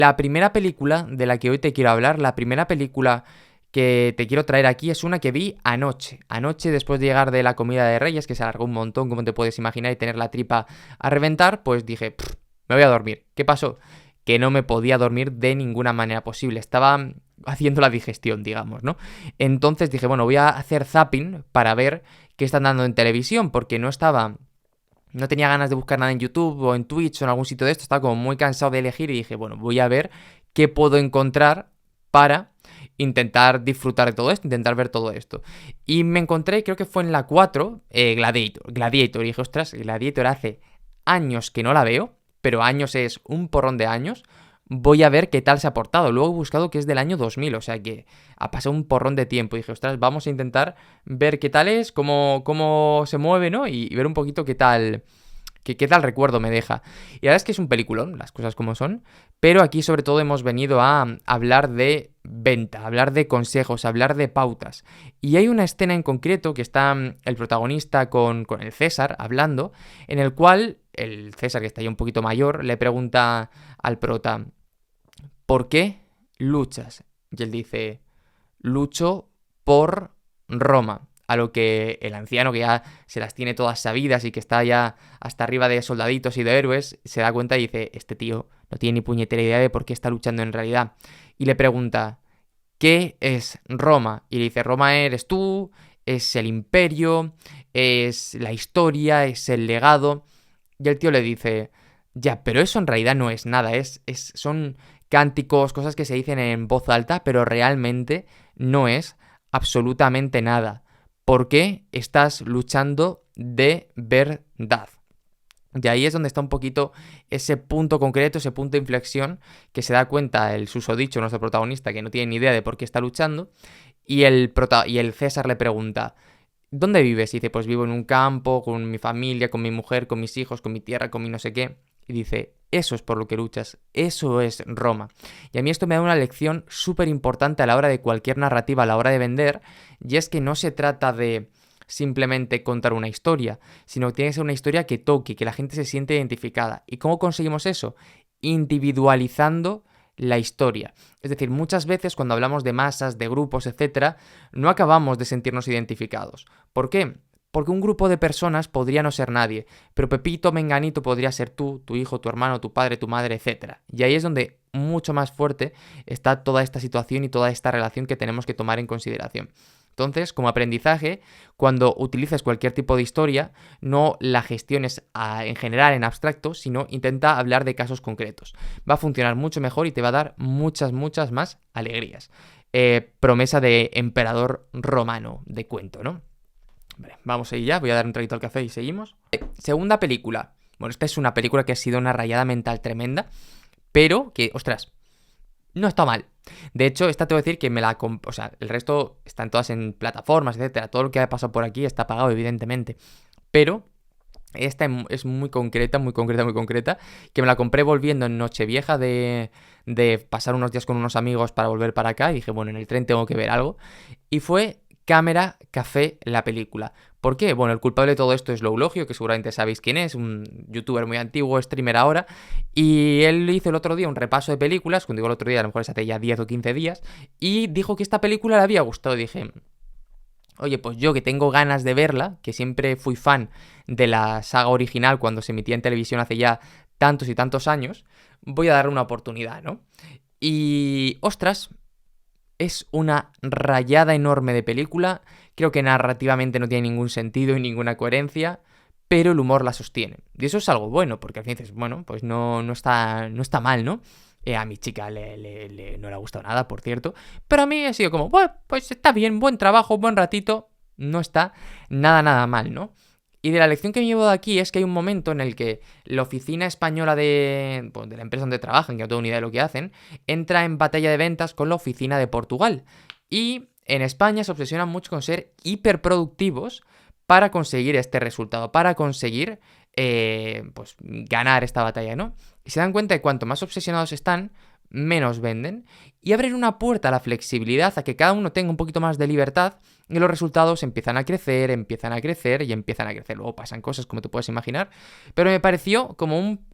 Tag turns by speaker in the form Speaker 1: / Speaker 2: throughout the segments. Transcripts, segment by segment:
Speaker 1: La primera película de la que hoy te quiero hablar, la primera película que te quiero traer aquí es una que vi anoche. Anoche, después de llegar de la comida de Reyes, que se alargó un montón, como te puedes imaginar, y tener la tripa a reventar, pues dije, me voy a dormir. ¿Qué pasó? Que no me podía dormir de ninguna manera posible. Estaba haciendo la digestión, digamos, ¿no? Entonces dije, bueno, voy a hacer zapping para ver qué están dando en televisión, porque no tenía ganas de buscar nada en YouTube o en Twitch o en algún sitio de esto, estaba como muy cansado de elegir y dije, bueno, voy a ver qué puedo encontrar para intentar disfrutar de todo esto, intentar ver todo esto. Y me encontré, creo que fue en la 4, Gladiator. Y dije, ostras, Gladiator hace años que no la veo, pero años es un porrón de años. Voy a ver qué tal se ha portado. Luego he buscado que es del año 2000, o sea que ha pasado un porrón de tiempo. Y dije, ostras, vamos a intentar ver qué tal es, cómo se mueve, ¿no? Y ver un poquito qué tal recuerdo me deja. Y la verdad es que es un peliculón, las cosas como son, pero aquí sobre todo hemos venido a hablar de venta, hablar de consejos, hablar de pautas. Y hay una escena en concreto que está el protagonista con el César hablando, en el cual el César, que está ya un poquito mayor, le pregunta al prota, ¿por qué luchas? Y él dice, lucho por Roma. A lo que el anciano, que ya se las tiene todas sabidas y que está ya hasta arriba de soldaditos y de héroes, se da cuenta y dice, este tío no tiene ni puñetera idea de por qué está luchando en realidad. Y le pregunta, ¿qué es Roma? Y le dice, Roma eres tú, es el imperio, es la historia, es el legado. Y el tío le dice, ya, pero eso en realidad no es nada, son cánticos, cosas que se dicen en voz alta, pero realmente no es absolutamente nada. ¿Por qué estás luchando de verdad? De ahí es donde está un poquito ese punto concreto, ese punto de inflexión, que se da cuenta el susodicho, nuestro protagonista, que no tiene ni idea de por qué está luchando, y el César le pregunta, ¿dónde vives? Y dice, pues vivo en un campo, con mi familia, con mi mujer, con mis hijos, con mi tierra, con mi no sé qué. Y dice, eso es por lo que luchas, eso es Roma. Y a mí esto me da una lección súper importante a la hora de cualquier narrativa, a la hora de vender, y es que no se trata de simplemente contar una historia, sino que tiene que ser una historia que toque, que la gente se siente identificada. ¿Y cómo conseguimos eso? Individualizando la historia. Es decir, muchas veces cuando hablamos de masas, de grupos, etcétera, no acabamos de sentirnos identificados. ¿Por qué? Porque un grupo de personas podría no ser nadie, pero Pepito, Menganito podría ser tú, tu hijo, tu hermano, tu padre, tu madre, etcétera. Y ahí es donde mucho más fuerte está toda esta situación y toda esta relación que tenemos que tomar en consideración. Entonces, como aprendizaje, cuando utilices cualquier tipo de historia, no la gestiones en general, en abstracto, sino intenta hablar de casos concretos. Va a funcionar mucho mejor y te va a dar muchas, muchas más alegrías. Promesa de emperador romano de cuento, ¿no? Vale, vamos a ir ya, voy a dar un traguito al café y seguimos. Segunda película. Bueno, esta es una película que ha sido una rayada mental tremenda, pero que, ostras, no está mal. De hecho, esta te voy a decir que o sea, el resto están todas en plataformas, etcétera. Todo lo que ha pasado por aquí está pagado, evidentemente. Pero esta es muy concreta, muy concreta, muy concreta. Que me la compré volviendo en Nochevieja de pasar unos días con unos amigos para volver para acá. Y dije, bueno, en el tren tengo que ver algo. Y fue Cámara Café, la película. ¿Por qué? Bueno, el culpable de todo esto es Loulogio, que seguramente sabéis quién es, un youtuber muy antiguo, streamer ahora, y él hizo el otro día un repaso de películas, cuando digo el otro día, a lo mejor es hace ya 10 o 15 días, y dijo que esta película le había gustado. Dije, oye, pues yo que tengo ganas de verla, que siempre fui fan de la saga original cuando se emitía en televisión hace ya tantos y tantos años, voy a darle una oportunidad, ¿no? Y, ostras, es una rayada enorme de película. Creo que narrativamente no tiene ningún sentido y ninguna coherencia, pero el humor la sostiene. Y eso es algo bueno, porque al fin dices, bueno, pues no está mal, ¿no? A mi chica no le ha gustado nada, por cierto. Pero a mí ha sido como, bueno, pues está bien, buen trabajo, buen ratito. No está nada mal, ¿no? Y de la lección que me llevo de aquí es que hay un momento en el que la oficina española pues, de la empresa donde trabajan, que no tengo ni idea de lo que hacen, entra en batalla de ventas con la oficina de Portugal. Y en España se obsesionan mucho con ser hiperproductivos para conseguir este resultado, para conseguir pues, ganar esta batalla, ¿no? Y se dan cuenta de que cuanto más obsesionados están, menos venden, y abren una puerta a la flexibilidad, a que cada uno tenga un poquito más de libertad, y los resultados empiezan a crecer y empiezan a crecer. Luego pasan cosas como te puedes imaginar, pero me pareció como un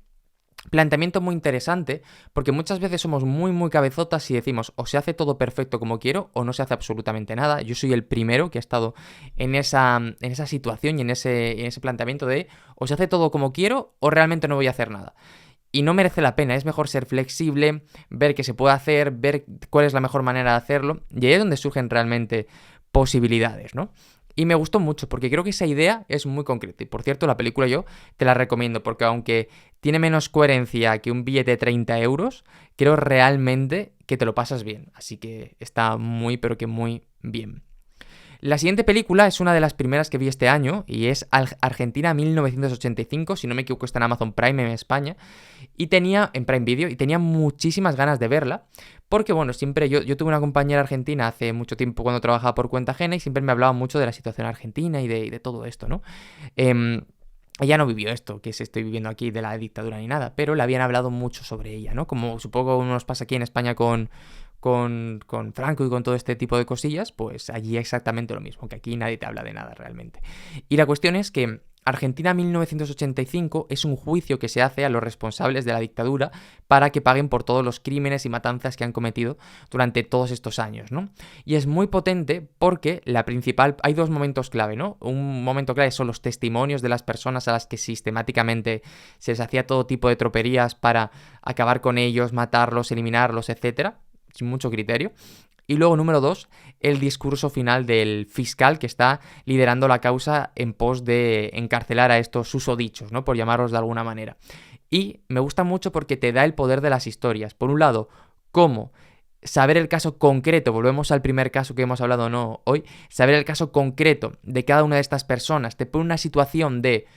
Speaker 1: Planteamiento muy interesante, porque muchas veces somos muy muy cabezotas y decimos o se hace todo perfecto como quiero o no se hace absolutamente nada. Yo soy el primero que ha estado en esa situación y en ese planteamiento de o se hace todo como quiero o realmente no voy a hacer nada. Y no merece la pena, es mejor ser flexible, ver qué se puede hacer, ver cuál es la mejor manera de hacerlo, y ahí es donde surgen realmente posibilidades, ¿no? Y me gustó mucho porque creo que esa idea es muy concreta. Y por cierto, la película yo te la recomiendo porque aunque tiene menos coherencia que un billete de 30 euros, creo realmente que te lo pasas bien. Así que está muy, pero que muy bien. La siguiente película es una de las primeras que vi este año y es Argentina 1985, si no me equivoco está en Amazon Prime en España, y tenía, en Prime Video, y tenía muchísimas ganas de verla, porque bueno, siempre yo tuve una compañera argentina hace mucho tiempo cuando trabajaba por cuenta ajena y siempre me hablaba mucho de la situación argentina y de todo esto, ¿no? Ella no vivió esto que se estoy viviendo aquí de la dictadura ni nada, pero le habían hablado mucho sobre ella, ¿no? Como supongo nos pasa aquí en España con Franco y con todo este tipo de cosillas, pues allí exactamente lo mismo, que aquí nadie te habla de nada realmente. Y la cuestión es que Argentina 1985 es un juicio que se hace a los responsables de la dictadura para que paguen por todos los crímenes y matanzas que han cometido durante todos estos años, ¿no? Y es muy potente porque hay dos momentos clave, ¿no? Un momento clave son los testimonios de las personas a las que sistemáticamente se les hacía todo tipo de troperías para acabar con ellos, matarlos, eliminarlos, etcétera, sin mucho criterio. Y luego, número 2, el discurso final del fiscal que está liderando la causa en pos de encarcelar a estos susodichos, ¿no? Por llamarlos de alguna manera. Y me gusta mucho porque te da el poder de las historias. Por un lado, cómo saber el caso concreto, volvemos al primer caso que hemos hablado no hoy, saber el caso concreto de cada una de estas personas te pone una situación de,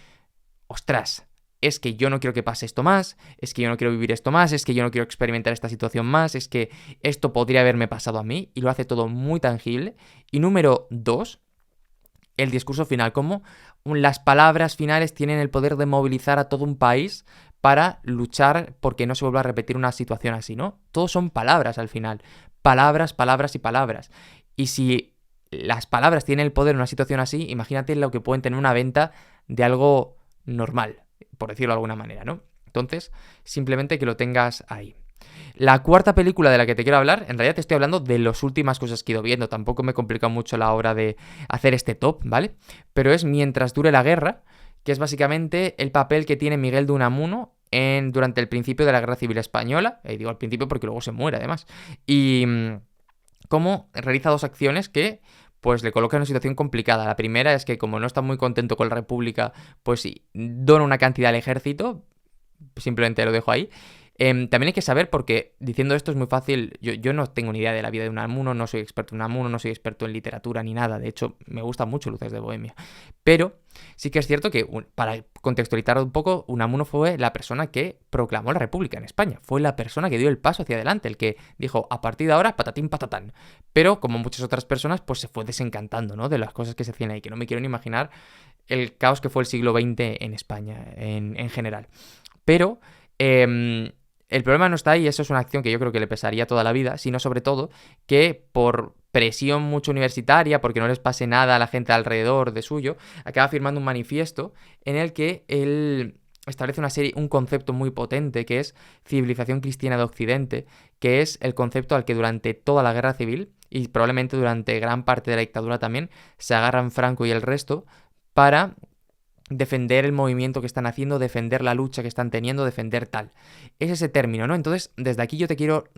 Speaker 1: ostras, es que yo no quiero que pase esto más, es que yo no quiero vivir esto más, es que yo no quiero experimentar esta situación más, es que esto podría haberme pasado a mí y lo hace todo muy tangible. Y número 2, el discurso final, como las palabras finales tienen el poder de movilizar a todo un país para luchar porque no se vuelva a repetir una situación así, ¿no? Todos son palabras al final, palabras, palabras y palabras. Y si las palabras tienen el poder en una situación así, imagínate lo que pueden tener una venta de algo normal, por decirlo de alguna manera, ¿no? Entonces, simplemente que lo tengas ahí. La cuarta película de la que te quiero hablar, en realidad te estoy hablando de las últimas cosas que he ido viendo, tampoco me complica mucho la hora de hacer este top, ¿vale? Pero es Mientras dure la guerra, que es básicamente el papel que tiene Miguel de Unamuno durante el principio de la Guerra Civil Española, y digo al principio porque luego se muere además, y cómo realiza dos acciones que pues le colocan en una situación complicada. La primera es que como no está muy contento con la República, pues sí, dona una cantidad al ejército, simplemente lo dejo ahí. También hay que saber, porque diciendo esto es muy fácil, yo no tengo ni idea de la vida de Unamuno, no soy experto en Unamuno, no soy experto en literatura ni nada, de hecho me gustan mucho Luces de Bohemia, pero sí que es cierto que, para contextualizar un poco, Unamuno fue la persona que proclamó la República en España, fue la persona que dio el paso hacia adelante, el que dijo, a partir de ahora, patatín patatán, pero como muchas otras personas, pues se fue desencantando, ¿no? De las cosas que se hacían ahí, que no me quiero ni imaginar el caos que fue el siglo XX en España, en general. Pero el problema no está ahí, eso es una acción que yo creo que le pesaría toda la vida, sino sobre todo que por presión mucho universitaria, porque no les pase nada a la gente alrededor de suyo, acaba firmando un manifiesto en el que él establece un concepto muy potente que es civilización cristiana de Occidente, que es el concepto al que durante toda la guerra civil y probablemente durante gran parte de la dictadura también se agarran Franco y el resto para defender el movimiento que están haciendo, defender la lucha que están teniendo, defender tal. Es ese término, ¿no? Entonces, desde aquí yo te quiero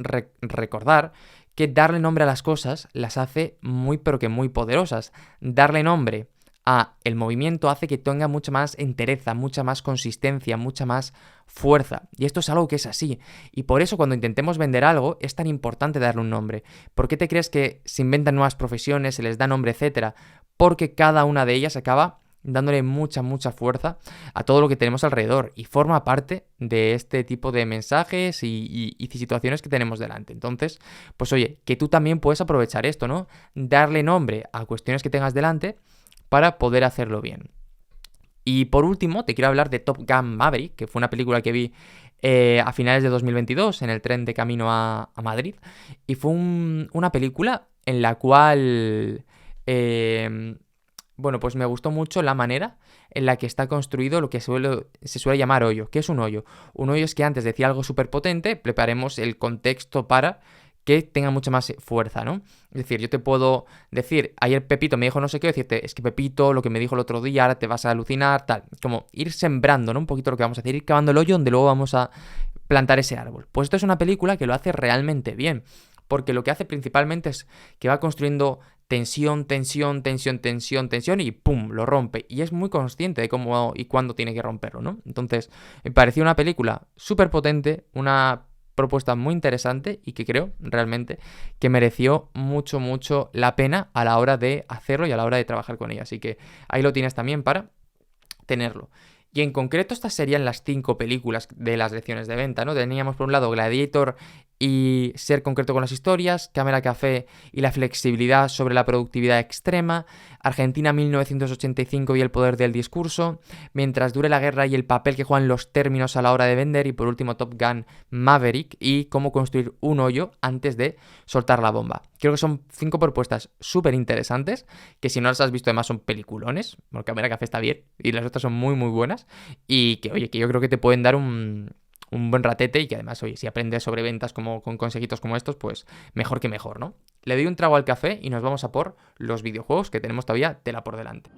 Speaker 1: recordar que darle nombre a las cosas las hace muy, pero que muy poderosas. Darle nombre a el movimiento hace que tenga mucha más entereza, mucha más consistencia, mucha más fuerza. Y esto es algo que es así. Y por eso cuando intentemos vender algo es tan importante darle un nombre. ¿Por qué te crees que se inventan nuevas profesiones, se les da nombre, etcétera? Porque cada una de ellas acaba dándole mucha, mucha fuerza a todo lo que tenemos alrededor y forma parte de este tipo de mensajes y situaciones que tenemos delante. Entonces, pues oye, que tú también puedes aprovechar esto, ¿no? Darle nombre a cuestiones que tengas delante para poder hacerlo bien. Y por último, te quiero hablar de Top Gun Maverick, que fue una película que vi a finales de 2022 en el tren de camino a Madrid. Y fue una película en la cual Bueno, pues me gustó mucho la manera en la que está construido lo que se suele llamar hoyo. ¿Qué es un hoyo? Un hoyo es que antes de decir algo súper potente, preparemos el contexto para que tenga mucha más fuerza, ¿no? Es decir, yo te puedo decir, ayer Pepito me dijo no sé qué, decirte, es que Pepito, lo que me dijo el otro día, ahora te vas a alucinar, tal. Como ir sembrando, ¿no? Un poquito lo que vamos a hacer, ir cavando el hoyo donde luego vamos a plantar ese árbol. Pues esto es una película que lo hace realmente bien, porque lo que hace principalmente es que va construyendo tensión, tensión, tensión, tensión, tensión y ¡pum! Lo rompe. Y es muy consciente de cómo y cuándo tiene que romperlo, ¿no? Entonces, me pareció una película súper potente, una propuesta muy interesante y que creo realmente que mereció mucho, mucho la pena a la hora de hacerlo y a la hora de trabajar con ella. Así que ahí lo tienes también para tenerlo. Y en concreto estas serían las 5 películas de las lecciones de venta, ¿no? Teníamos por un lado Gladiator y ser concreto con las historias, Cámara Café y la flexibilidad sobre la productividad extrema, Argentina 1985 y el poder del discurso, Mientras dure la guerra y el papel que juegan los términos a la hora de vender y por último Top Gun Maverick y cómo construir un hoyo antes de soltar la bomba. Creo que son 5 propuestas súper interesantes que si no las has visto además son peliculones, porque Cámara Café está bien y las otras son muy muy buenas y que oye, que yo creo que te pueden dar un buen ratete y que además, oye, si aprendes sobre ventas como con consejitos como estos, pues mejor que mejor, ¿no? Le doy un trago al café y nos vamos a por los videojuegos que tenemos todavía tela por delante.